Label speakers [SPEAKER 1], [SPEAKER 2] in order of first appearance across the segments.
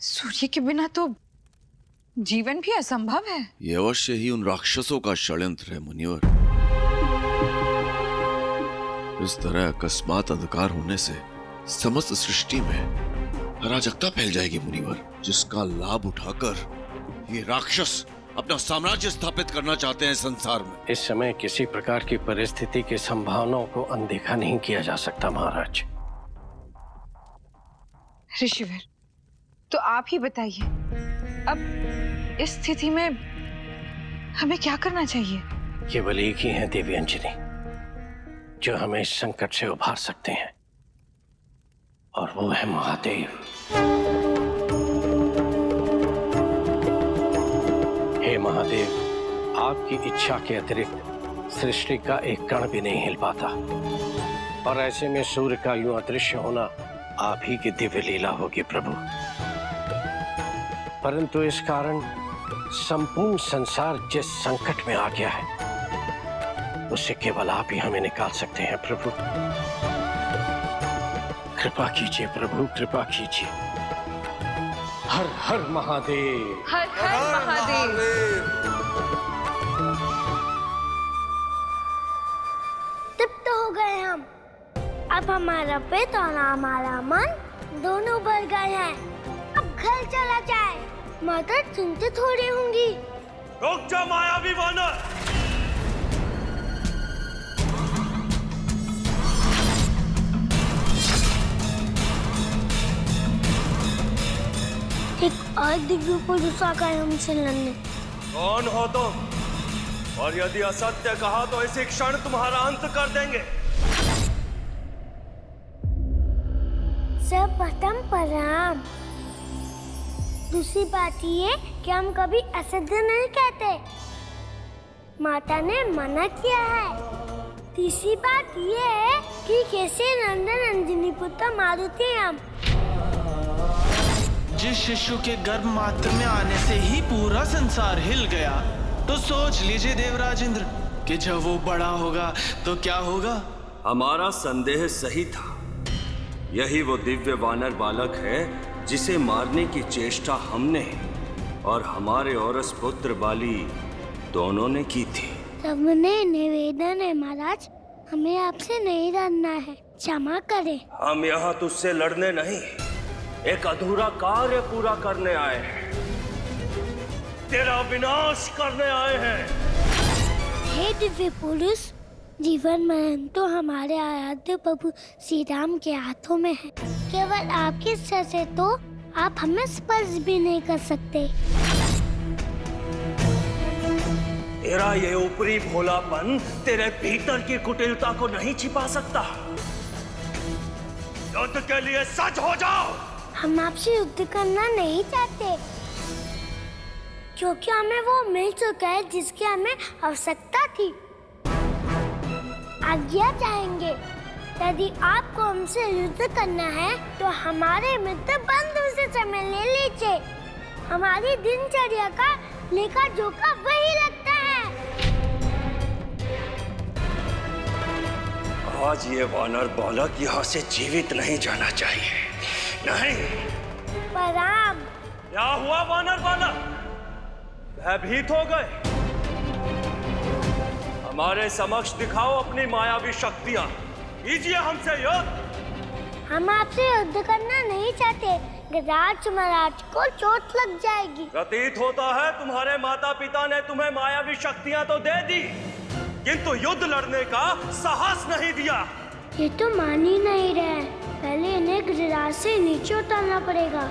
[SPEAKER 1] सूर्य के बिना तो जीवन भी असंभव है।
[SPEAKER 2] ये अवश्य ही उन राक्षसों का षड्यंत्र है मुनिवर। इस तरह अकस्मात अंधकार होने से समस्त सृष्टि में अराजकता फैल जाएगी मुनिवर, जिसका लाभ उठाकर ये राक्षस अपना साम्राज्य स्थापित करना चाहते हैं संसार में।
[SPEAKER 3] इस समय किसी प्रकार की परिस्थिति की संभावनाओं को अनदेखा नहीं किया जा सकता महाराज।
[SPEAKER 1] ऋषिवर, तो आप ही बताइए, अब इस स्थिति में हमें क्या करना चाहिए?
[SPEAKER 3] केवल एक ही है देवी अंजनी जो हमें इस संकट से उबार सकते हैं, और वो है महादेव। हे महादेव, आपकी इच्छा के अतिरिक्त सृष्टि का एक कण भी नहीं हिल पाता, और ऐसे में सूर्य का यूं अदृश्य होना आप ही की दिव्य लीला होगी प्रभु। परंतु इस कारण संपूर्ण संसार जिस संकट में आ गया है, उससे केवल आप ही हमें निकाल सकते हैं प्रभु। कृपा कीजिए प्रभु, कृपा कीजिए। हर हर महादेव,
[SPEAKER 1] हर हर महादेव।
[SPEAKER 4] तृप्त हो गए हम। अब हमारा पेट और हमारा मन दोनों भर गए हैं। अब घर चला जाए, माता चिंतित हो रही होंगी।
[SPEAKER 5] रुक जा मायावी वानर।
[SPEAKER 4] एक और दिव्य पुरुष आ गए हमसे लड़ने।
[SPEAKER 5] कौन हो तुम? और यदि असत्य कहा तो इसी क्षण तुम्हारा अंत कर देंगे।
[SPEAKER 4] सर्वप्रथम प्रणाम। दूसरी बात ये कि हम कभी असत्य नहीं कहते, माता ने मना किया है। तीसरी बात ये है कि कैसे नंदन अंजनी पुत्र मारुति हम।
[SPEAKER 6] जिस शिशु के गर्भ मात्र में आने से ही पूरा संसार हिल गया, तो सोच लीजिए देवराज इंद्र कि जब वो बड़ा होगा तो क्या होगा।
[SPEAKER 5] हमारा संदेह सही था। यही वो दिव्य वानर बालक है जिसे मारने की चेष्टा हमने और हमारे औरस पुत्र बाली दोनों ने की थी।
[SPEAKER 4] सबने निवेदन है महाराज, हमें आपसे नहीं लड़ना है, क्षमा करें।
[SPEAKER 5] हम यहाँ तुझसे लड़ने नहीं, एक अधूरा कार्य पूरा करने आए हैं। तेरा विनाश करने आए हैं।
[SPEAKER 4] हे दिव्य पुरुष, जीवन मरण तो हमारे आराध्य प्रभु श्री राम के हाथों में है। केवल आपकी इच्छा से तो आप हमें स्पर्श भी नहीं कर सकते।
[SPEAKER 5] तेरा ये ऊपरी भोलापन तेरे भीतर की कुटिलता को नहीं छिपा सकता। युद्ध के लिए सच हो जाओ।
[SPEAKER 4] हम आपसे युद्ध करना नहीं चाहते, क्योंकि हमें वो मिल चुका है जिसकी हमें आवश्यकता थी। आज्ञा चाहेंगे। यदि आपको हमसे युद्ध करना है तो हमारे मित्र बंधु से समय ले लीजिए। हमारी दिनचर्या का लेखा जोखा वही लगता है।
[SPEAKER 5] आज ये वानर बालक यहाँ से जीवित नहीं जाना चाहिए। नहीं।
[SPEAKER 4] प्रणाम।
[SPEAKER 5] क्या हुआ वानर बालक? भयभीत हो गए? हमारे समक्ष दिखाओ अपनी मायावी शक्तियां। कीजिए हमसे युद्ध।
[SPEAKER 4] हम आपसे युद्ध करना नहीं चाहते, गजराज महाराज को चोट लग जाएगी।
[SPEAKER 5] प्रतीत होता है तुम्हारे माता पिता ने तुम्हें मायावी शक्तियां तो दे दी, किंतु युद्ध लड़ने का साहस नहीं दिया।
[SPEAKER 4] ये तो मान ही नहीं रहे। पहले इन्हें गजराज से नीचे उतारना पड़ेगा।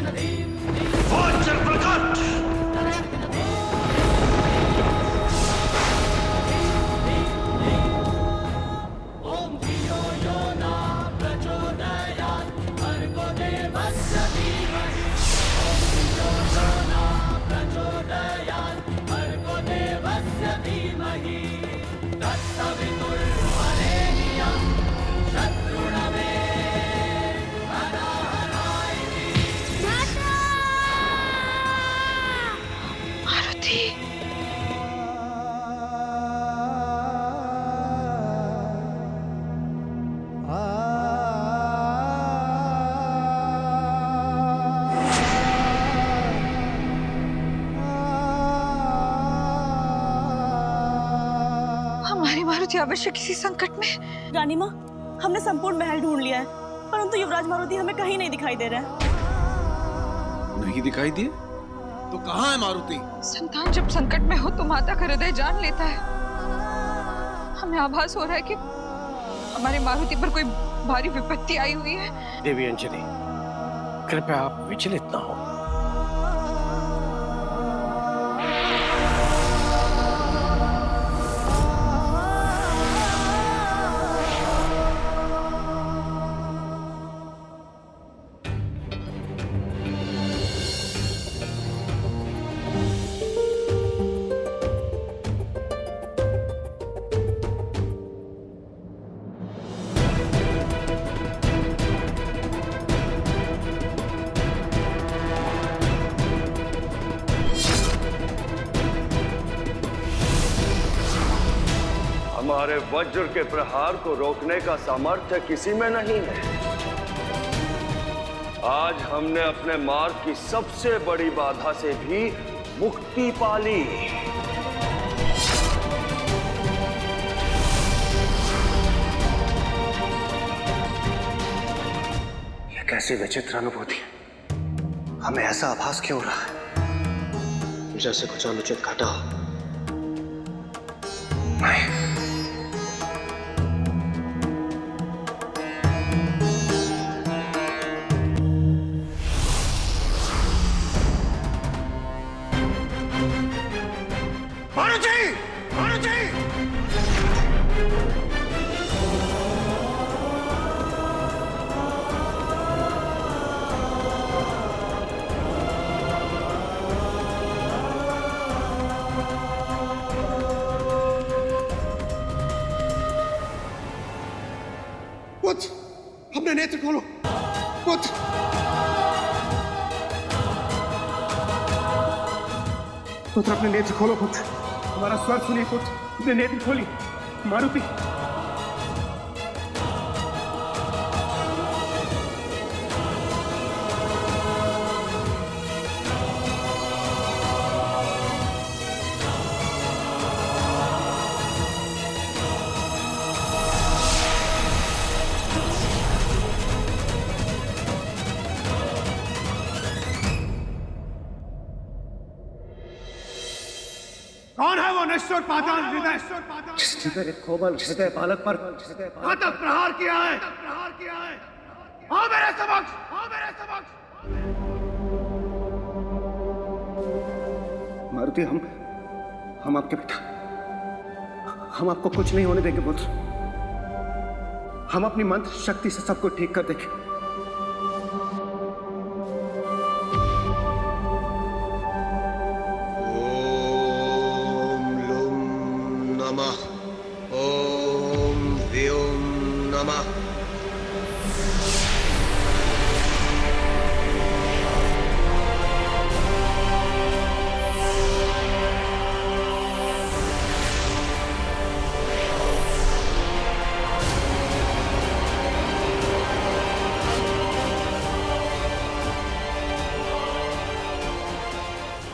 [SPEAKER 5] वज्र प्रकट।
[SPEAKER 1] मारुति, हमारी मारुति अवश्य किसी संकट में।
[SPEAKER 7] रानी माँ, हमने संपूर्ण महल ढूंढ लिया है, परंतु युवराज मारुति हमें कहीं नहीं दिखाई दे रहे हैं।
[SPEAKER 2] नहीं दिखाई दिए तो कहाँ है मारुति?
[SPEAKER 1] संतान जब संकट में हो तो माता का हृदय जान लेता है। हमें आभास हो रहा है कि हमारे मारुति पर कोई भारी विपत्ति आई हुई है।
[SPEAKER 3] देवी अंजलि, कृपया आप विचलित ना हो।
[SPEAKER 5] हमारे वज्र के प्रहार को रोकने का सामर्थ्य किसी में नहीं है। आज हमने अपने मार्ग की सबसे बड़ी बाधा से भी मुक्ति पा ली।
[SPEAKER 8] यह कैसी विचित्र अनुभूति है। हमें ऐसा आभास क्यों हो रहा है जैसे कुछ अनुचित घटा हो। नहीं,
[SPEAKER 9] पुत्र, अपने नेत्र खोलो। पुत्र, पुत्र अपने नेत्र खोलो। पुत्र, हमारा स्वर सुनिए। पुत्र, अपने नेत्र खोलिए। मारुति, कौन है वो नश्वर पाताल हृदय जिसने मेरे कोमल हृदय बालक पर घातक प्रहार किया है? आओ मेरे समक्ष, आओ मेरे समक्ष। मारुति, हम आपके पिता, हम आपको कुछ नहीं होने देंगे पुत्र। हम अपनी मंत्र शक्ति से सबको ठीक कर देंगे।
[SPEAKER 8] ओम व्योम नमः।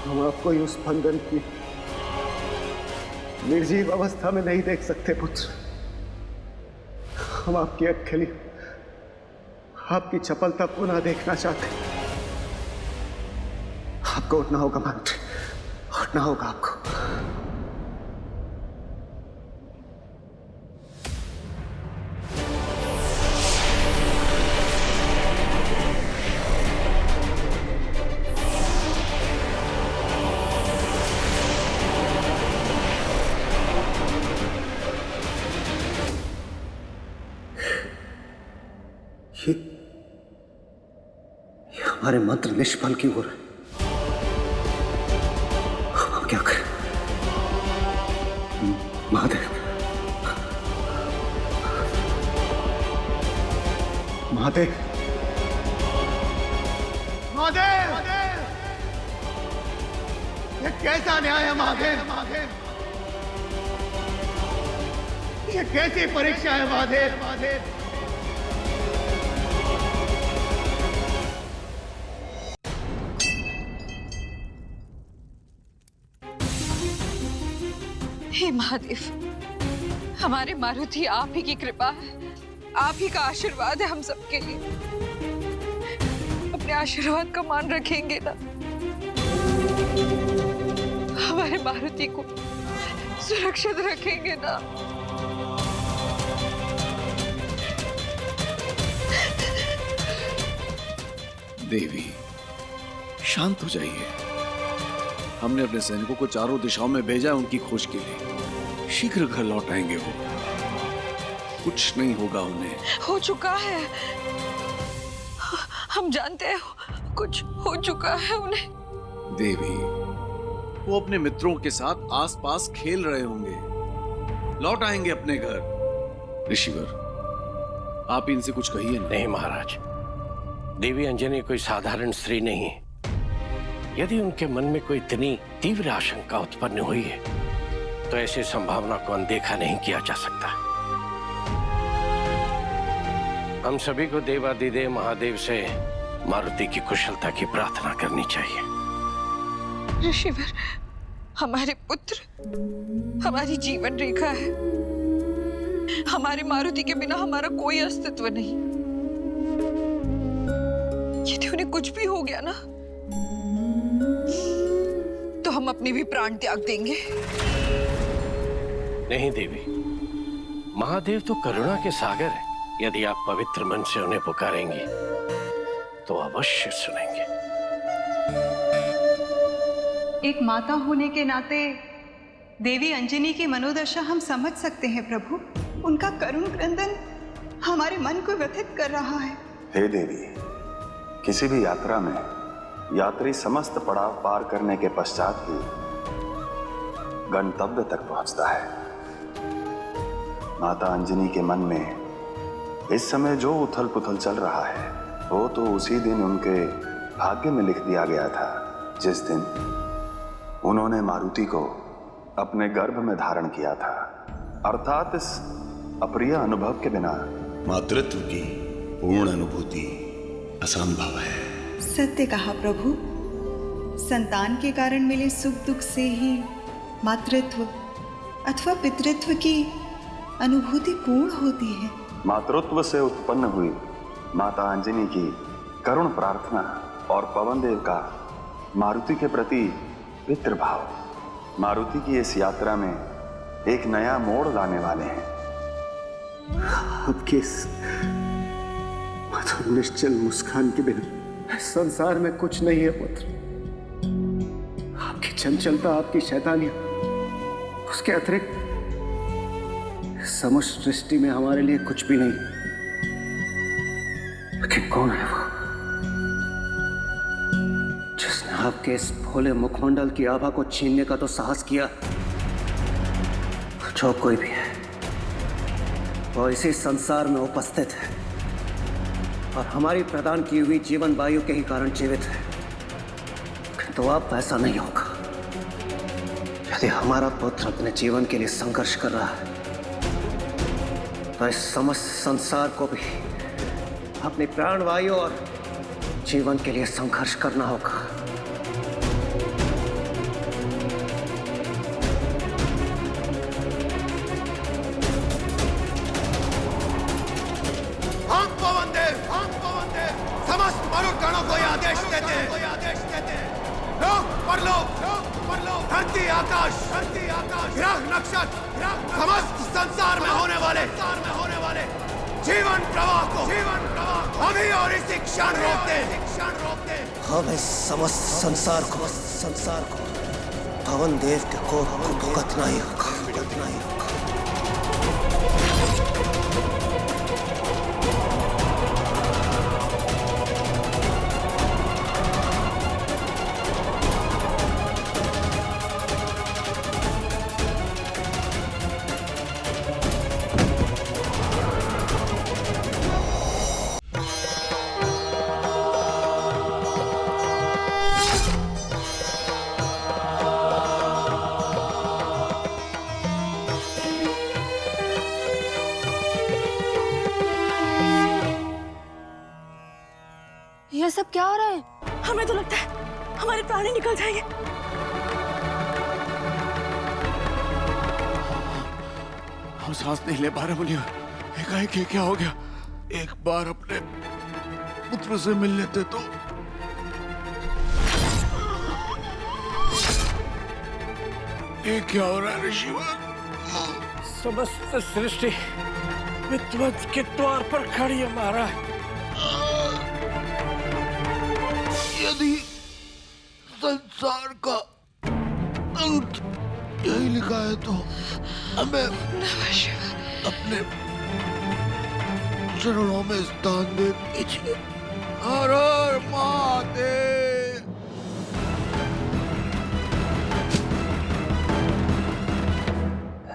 [SPEAKER 8] हम आपको उस बंधन की निर्जीव अवस्था में नहीं देख सकते पुत्र। हम आपकी आंख खिली, आपकी चपलता पुनः देखना चाहते हैं। आपको उठना होगा मारुति, उठना होगा आपको। हमारे मंत्र निष्फल क्यों हो रहे? हम क्या करें? महादेव, महादेव, महादेव, ये कैसा न्याय है महादेव? ये कैसी परीक्षा है महादेव?
[SPEAKER 1] हे महादेव, हमारे मारुति आप ही की कृपा है, आप ही का आशीर्वाद है हम सबके लिए। अपने आशीर्वाद का मान रखेंगे ना? हमारे मारुति को सुरक्षित रखेंगे ना?
[SPEAKER 2] देवी, शांत हो जाइए। हमने अपने सैनिकों को चारों दिशाओं में भेजा है उनकी खोज के लिए। शीघ्र घर लौट आएंगे वो। कुछ नहीं होगा उन्हें।
[SPEAKER 1] हो चुका है, हम जानते हैं कुछ हो चुका है उन्हें।
[SPEAKER 2] देवी, वो अपने मित्रों के साथ आसपास खेल रहे होंगे। लौट आएंगे अपने घर। ऋषिवर, आप इनसे कुछ कहिए ना।
[SPEAKER 3] नहीं महाराज, देवी अंजनी कोई साधारण स्त्री नहीं है। यदि उनके मन में कोई इतनी तीव्र आशंका उत्पन्न हुई है तो ऐसी संभावना को अनदेखा नहीं किया जा सकता। हम सभी को देवादिदेव महादेव से मारुति की कुशलता की प्रार्थना करनी चाहिए।
[SPEAKER 1] ऋषिवर, हमारे पुत्र हमारी जीवन रेखा है। हमारे मारुति के बिना हमारा कोई अस्तित्व नहीं। यदि उन्हें कुछ भी हो गया ना तो हम अपने भी प्राण त्याग देंगे।
[SPEAKER 3] नहीं देवी, महादेव तो करुणा के सागर है। यदि आप पवित्र मन से उन्हें पुकारेंगी तो अवश्य सुनेंगे।
[SPEAKER 10] एक माता होने के नाते देवी अंजनी की मनोदशा हम समझ सकते हैं प्रभु। उनका करुण क्रंदन हमारे मन को व्यथित कर रहा है।
[SPEAKER 11] हे देवी, किसी भी यात्रा में यात्री समस्त पड़ाव पार करने के पश्चात ही गंतव्य तक पहुंचता है। माता अंजनी के मन में इस समय जो उथल पुथल चल रहा है वो तो उसी दिन उनके भाग्य में लिख दिया गया था जिस दिन उन्होंने मारुति को अपने गर्भ में धारण किया था। अर्थात इस अप्रिय अनुभव के बिना
[SPEAKER 5] मातृत्व की पूर्ण अनुभूति असंभव है।
[SPEAKER 10] सत्य कहा प्रभु। संतान के कारण मिले सुख दुख से ही मातृत्व अथवा पितृत्व की अनुभूति पूर्ण होती है।
[SPEAKER 11] मातृत्व से उत्पन्न हुई माता अंजनी की करुण प्रार्थना और पवन देव का मारुति के प्रति पितृभाव मारुति की इस यात्रा में एक नया मोड़ लाने वाले हैं।
[SPEAKER 8] आपकी इस मधुर निश्चल मुस्कान के बिना संसार में कुछ नहीं है पुत्र। आपकी चंचलता, आपकी शैतानियां, उसके अतिरिक्त समस्त सृष्टि में हमारे लिए कुछ भी नहीं। लेकिन कौन है वो जिसने आपके इस भोले मुखमंडल की आभा को छीनने का तो साहस किया? जो कोई भी है वो इसी संसार में उपस्थित है और हमारी प्रदान की हुई जीवन वायु के ही कारण जीवित है। तो अब ऐसा नहीं होगा। यदि हमारा पुत्र अपने जीवन के लिए संघर्ष कर रहा है तो इस समस्त संसार को भी अपनी प्राण वायु और जीवन के लिए संघर्ष करना होगा।
[SPEAKER 9] हम पवन देव समस्त मरुगणों को आदेश देते हैं। लोक परलोक, धरती आकाश, ग्रह नक्षत्र, समस्त संसार में होने वाले जीवन प्रवाह को अभी और इसी क्षण रोकते।
[SPEAKER 8] हम इस समस्त संसार को पवन देव के को भुगतना ही होगा।
[SPEAKER 7] सब क्या हो रहा है? हमें तो लगता है हमारे प्राण ही निकल जाएंगे।
[SPEAKER 2] हम सांस नहीं ले पा रहे मुनिवर। एकाएक ये क्या हो गया? एक बार अपने पुत्र से मिल लेते तो। ये क्या हो रहा है ऋषिवर?
[SPEAKER 3] समस्त सृष्टि विध्वंस के द्वार पर खड़ी है महाराज।
[SPEAKER 2] यदि संसार का अंत यही लिखा है तो हमें अपने चरणों में स्थान दे दीजिए। हर हर महादेव।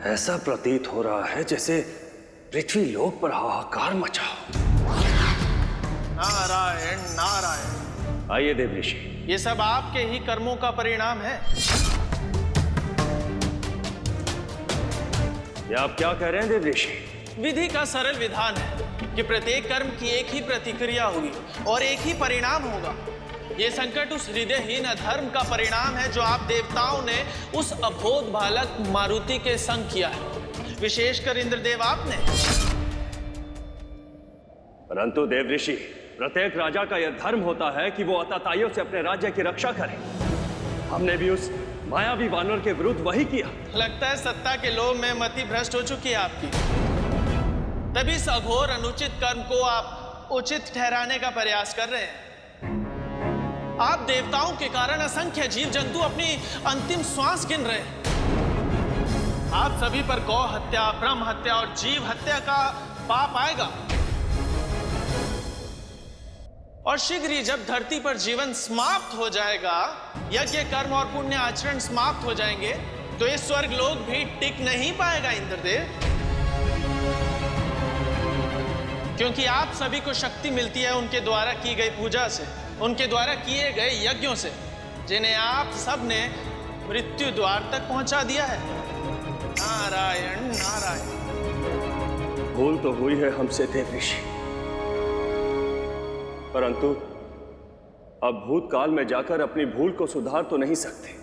[SPEAKER 5] ऐसा प्रतीत हो रहा है जैसे पृथ्वी लोक पर हाहाकार मचा हो।
[SPEAKER 6] नारायण नारायण।
[SPEAKER 5] आइए देव ऋषि।
[SPEAKER 6] ये सब आपके ही कर्मों का परिणाम है।
[SPEAKER 5] ये आप क्या कह रहे हैं देव ऋषि?
[SPEAKER 6] विधि का सरल विधान है कि प्रत्येक कर्म की एक ही प्रतिक्रिया होगी और एक ही परिणाम होगा। ये संकट उस हृदयहीन अधर्म का परिणाम है जो आप देवताओं ने उस अबोध बालक मारुति के संग किया है, विशेषकर इंद्रदेव आपने।
[SPEAKER 5] परंतु देव ऋषि, प्रत्येक राजा का यह धर्म होता है कि वो आतताइयों से अपने राज्य की रक्षा करे। हमने भी उस मायावी वानर के विरुद्ध वही किया।
[SPEAKER 6] लगता है सत्ता के लोभ में मति भ्रष्ट हो चुकी है आपकी, तभी इस अघोर अनुचित कर्म को आप उचित ठहराने का प्रयास कर रहे हैं। आप देवताओं के कारण असंख्य जीव जंतु अपनी अंतिम श्वास गिन रहे हैं। आप सभी पर गौ हत्या, ब्रह्म हत्या और जीव हत्या का पाप आएगा। और शीघ्र ही जब धरती पर जीवन समाप्त हो जाएगा, यज्ञ कर्म और पुण्य आचरण समाप्त हो जाएंगे, तो ये स्वर्ग लोक भी टिक नहीं पाएगा इंद्रदेव। क्योंकि आप सभी को शक्ति मिलती है उनके द्वारा की गई पूजा से, उनके द्वारा किए गए यज्ञों से, जिन्हें आप सब ने मृत्यु द्वार तक पहुंचा दिया है। नारायण नारायण।
[SPEAKER 5] भूल तो हुई है हमसे देव ऋषि, परंतु अब भूतकाल में जाकर अपनी भूल को सुधार तो नहीं सकते,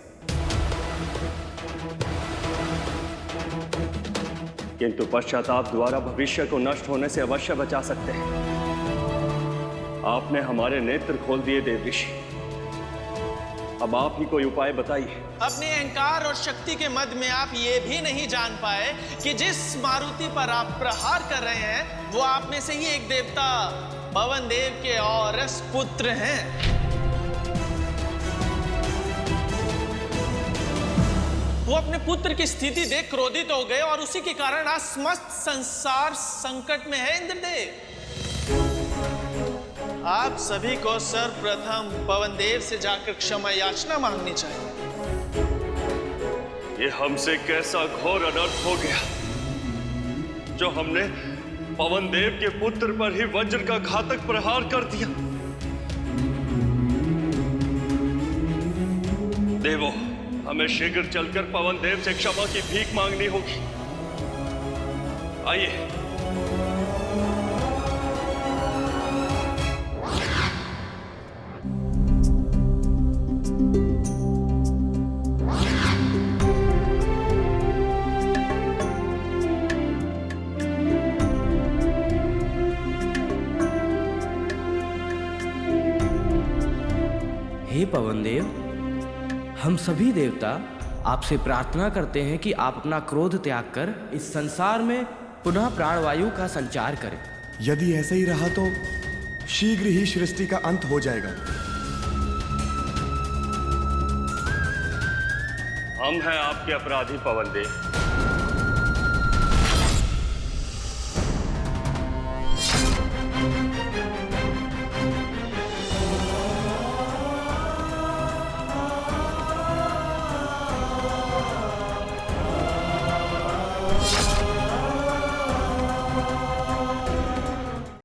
[SPEAKER 5] किंतु पश्चाताप द्वारा भविष्य को नष्ट होने से अवश्य बचा सकते हैं। आपने हमारे नेत्र खोल दिए देव ऋषि, अब आप ही कोई उपाय बताइए।
[SPEAKER 6] अपने अहंकार और शक्ति के मध्य में आप ये भी नहीं जान पाए कि जिस मारुति पर आप प्रहार कर रहे हैं वो आप में से ही एक देवता पवन देव के औरस पुत्र हैं। वो अपने पुत्र की स्थिति देख क्रोधित हो गए और उसी के कारण आज समस्त संसार संकट में है। इंद्रदेव, आप सभी को सर्वप्रथम पवन देव से जाकर क्षमा याचना मांगनी चाहिए।
[SPEAKER 5] ये हमसे कैसा घोर अनर्थ हो गया जो हमने पवन देव के पुत्र पर ही वज्र का घातक प्रहार कर दिया। देवो, हमें शीघ्र चलकर पवन देव से क्षमा की भीख मांगनी होगी। आइए।
[SPEAKER 12] हे पवन देव, हम सभी देवता आपसे प्रार्थना करते हैं कि आप अपना क्रोध त्याग कर इस संसार में पुनः प्राणवायु का संचार करें।
[SPEAKER 9] यदि ऐसे ही रहा तो शीघ्र ही सृष्टि का अंत हो जाएगा।
[SPEAKER 5] हम हैं आपके अपराधी पवन देव।